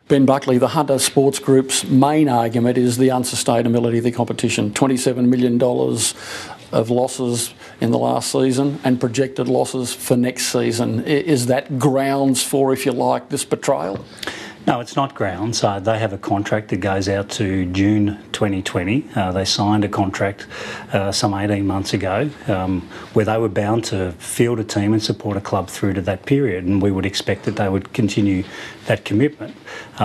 Ben Buckley, the Hunter Sports Group's main argument is the unsustainability of the competition. $27 million of losses in the last season and projected losses for next season. Is that grounds for, if you like, this betrayal? No, it's not grounds. They have a contract that goes out to June 2020. They signed a contract some 18 months ago where they were bound to field a team and support a club through to that period, and we would expect that they would continue that commitment.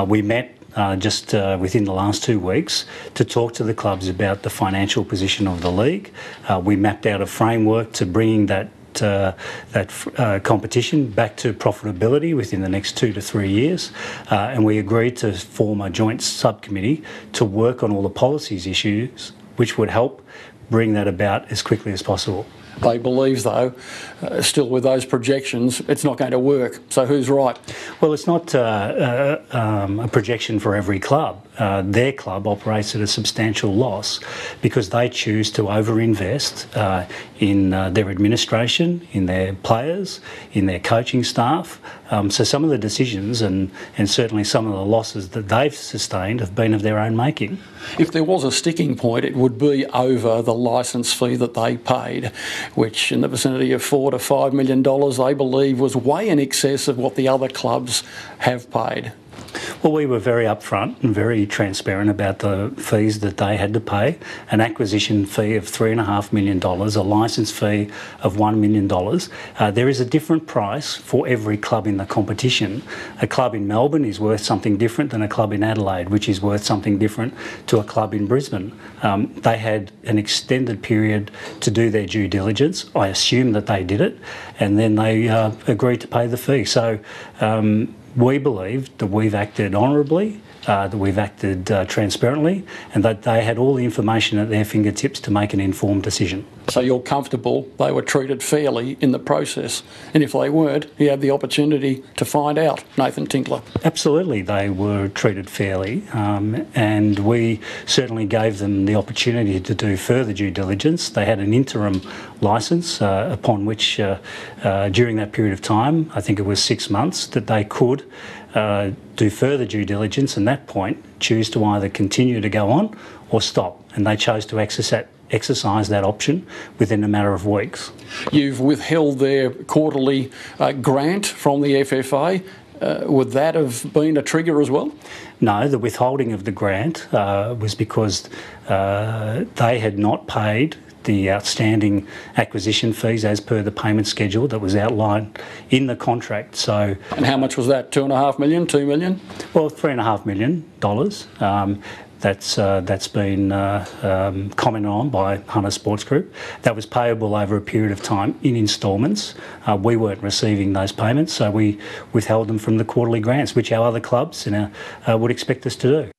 We met just within the last 2 weeks to talk to the clubs about the financial position of the league. We mapped out a framework to bringing that competition back to profitability within the next 2 to 3 years, and we agreed to form a joint subcommittee to work on all the policies issues which would help bring that about as quickly as possible. They believe, though, still with those projections, it's not going to work. So who's right? Well, it's not a projection for every club. Their club operates at a substantial loss because they choose to overinvest in their administration, in their players, in their coaching staff. So some of the decisions and certainly some of the losses that they've sustained have been of their own making. If there was a sticking point, it would be over the licence fee that they paid, which in the vicinity of $4 to $5 million they believe was way in excess of what the other clubs have paid. Well, we were very upfront and very transparent about the fees that they had to pay. An acquisition fee of $3.5 million, a licence fee of $1 million. There is a different price for every club in the competition. A club in Melbourne is worth something different than a club in Adelaide, which is worth something different to a club in Brisbane. They had an extended period to do their due diligence. I assume that they did it, and then they agreed to pay the fee. So we believe that we've acted honourably, that we've acted transparently, and that they had all the information at their fingertips to make an informed decision. So you're comfortable they were treated fairly in the process, and if they weren't, you had the opportunity to find out, Nathan Tinkler. Absolutely, they were treated fairly, and we certainly gave them the opportunity to do further due diligence. They had an interim licence upon which, during that period of time, I think it was 6 months, that they could do further due diligence, and at that point choose to either continue to go on or stop, and they chose to exercise that option within a matter of weeks. You've withheld their quarterly grant from the FFA. Would that have been a trigger as well? No, the withholding of the grant was because they had not paid the outstanding acquisition fees as per the payment schedule that was outlined in the contract. So, and how much was that? $2.5 million, $2 million? Well, $3.5 million. That's been commented on by Hunter Sports Group. That was payable over a period of time in instalments. We weren't receiving those payments, so we withheld them from the quarterly grants, which our other clubs would expect us to do.